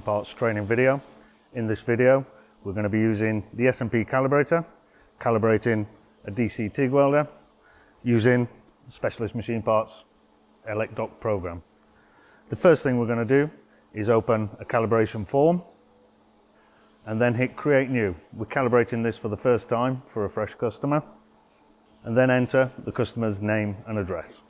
Parts training video. In this video we're going to be using the S&P Calibrator, calibrating a DC TIG welder using Specialist Machine Parts Elect Doc program. The first thing we're going to do is open a calibration form and then hit create new. We're calibrating this for the first time for a fresh customer, and then enter the customer's name and address.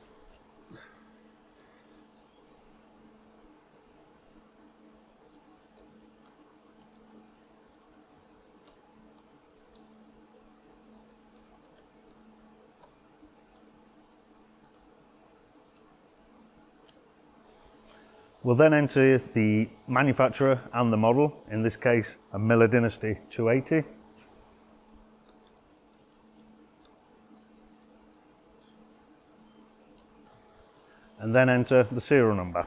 We'll then enter the manufacturer and the model, in this case a Miller Dynasty 280. And then enter the serial number.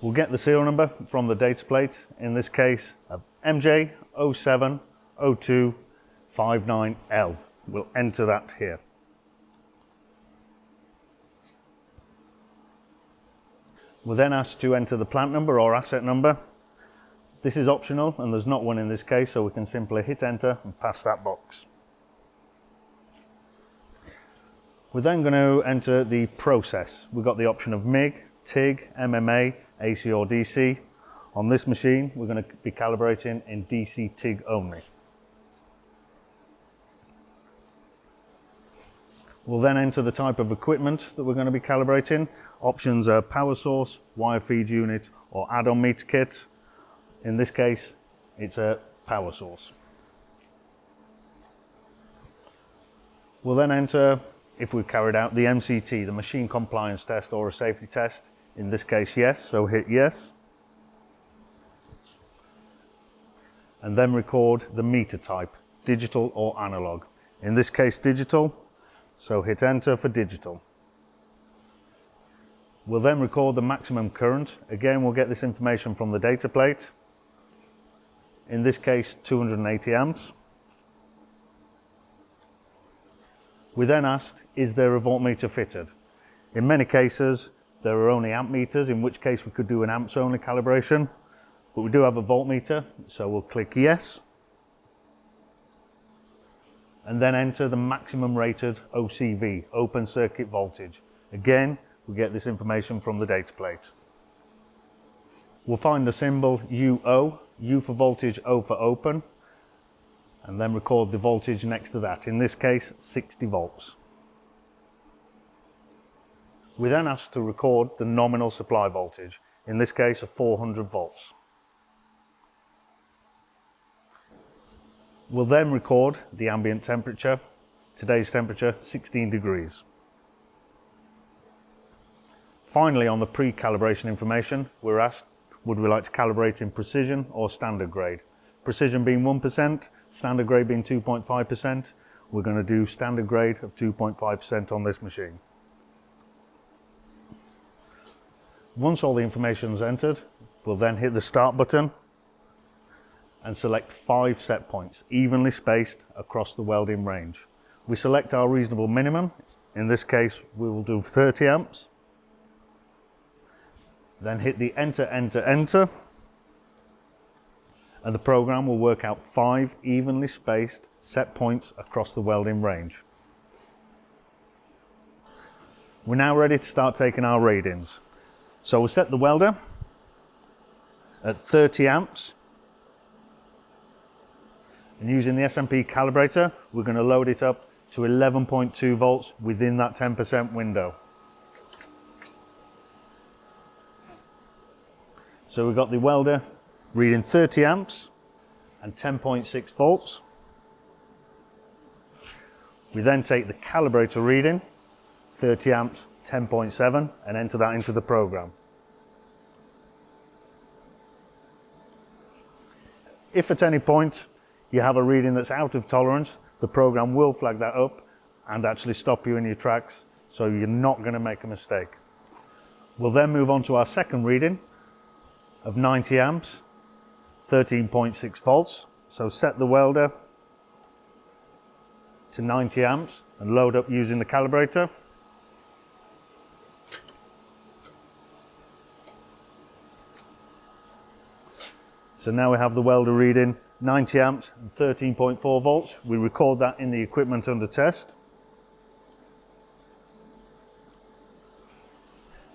We'll get the serial number from the data plate, in this case of MJ070259L. We'll enter that here. We're then asked to enter the plant number or asset number. This is optional and there's not one in this case, so we can simply hit enter and pass that box. We're then going to enter the process. We've got the option of MIG, TIG, MMA, AC or DC. On this machine we're going to be calibrating in DC TIG only. We'll then enter the type of equipment that we're going to be calibrating. Options are power source, wire feed unit or add-on meter kit. In this case it's a power source. We'll then enter if we've carried out the MCT, the machine compliance test or a safety test. In this case yes, so hit yes. And then record the meter type, digital or analog. In this case digital, so hit enter for digital. We'll then record the maximum current. Again, we'll get this information from the data plate. In this case, 280 amps. We then asked, is there a voltmeter fitted? In many cases, there are only amp meters, in which case we could do an amps only calibration, but we do have a voltmeter, so we'll click yes. And then enter the maximum rated OCV, open circuit voltage. Again, we get this information from the data plate. We'll find the symbol UO, U for voltage, O for open, and then record the voltage next to that, in this case 60 volts. We then ask to record the nominal supply voltage, in this case of 400 volts. We'll then record the ambient temperature, today's temperature 16 degrees. Finally, on the pre-calibration information, we're asked, would we like to calibrate in precision or standard grade? Precision being 1%, standard grade being 2.5%. We're going to do standard grade of 2.5% on this machine. Once all the information is entered, we'll then hit the start button and select 5 set points, evenly spaced across the welding range. We select our reasonable minimum. In this case, we will do 30 amps. Then hit the enter, enter, enter, and the program will work out 5 evenly spaced set points across the welding range. We're now ready to start taking our readings. So we'll set the welder at 30 amps. And using the S&P Calibrator, we're going to load it up to 11.2 volts within that 10% window. So we've got the welder reading 30 amps and 10.6 volts. We then take the calibrator reading, 30 amps, 10.7, and enter that into the program. If at any point you have a reading that's out of tolerance, the program will flag that up and actually stop you in your tracks, so you're not going to make a mistake. We'll then move on to our second reading of 90 amps, 13.6 volts. So set the welder to 90 amps and load up using the calibrator. So now we have the welder reading 90 amps and 13.4 volts. We record that in the equipment under test.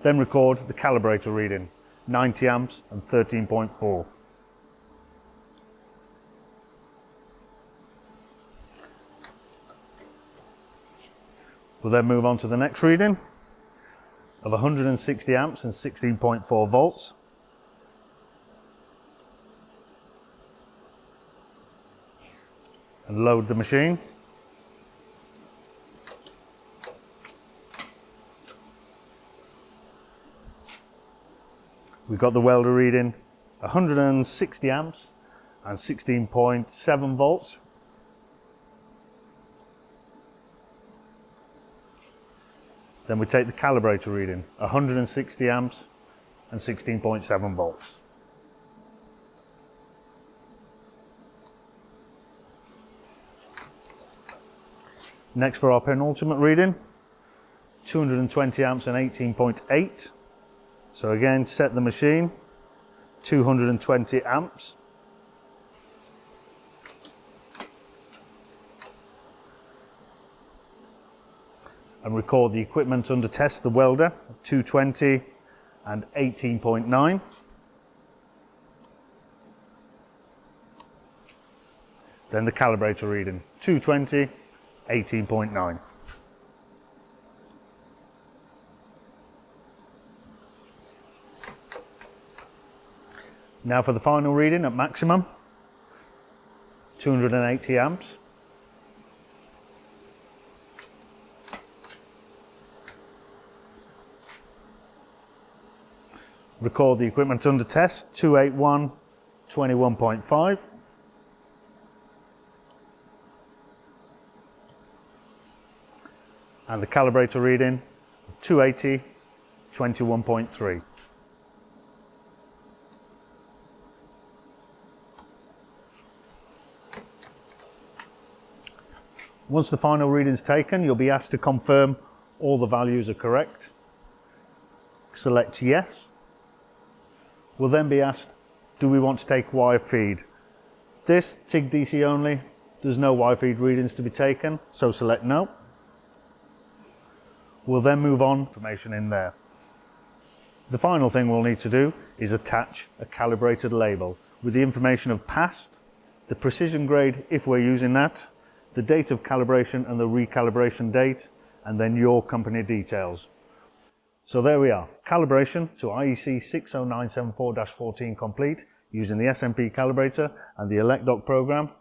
Then record the calibrator reading 90 amps and 13.4. We'll then move on to the next reading of 160 amps and 16.4 volts. And load the machine. We've got the welder reading 160 amps and 16.7 volts. Then we take the calibrator reading 160 amps and 16.7 volts. Next, for our penultimate reading, 220 amps and 18.8. So again, set the machine, 220 amps. And record the equipment under test, the welder, 220 and 18.9. Then the calibrator reading, 220, 18.9. Now for the final reading at maximum, 280 amps. Record the equipment under test, 281, 21.5. And the calibrator reading of 280, 21.3. Once the final reading is taken, you'll be asked to confirm all the values are correct. Select yes. We'll then be asked, do we want to take wire feed? This, TIG DC only, there's no wire feed readings to be taken, so select no. We'll then move on, information in there. The final thing we'll need to do is attach a calibrated label with the information of past, the precision grade if we're using that, the date of calibration and the recalibration date, and then your company details. So there we are, calibration to IEC 60974-14 complete using the SMP calibrator and the ElecDoc program.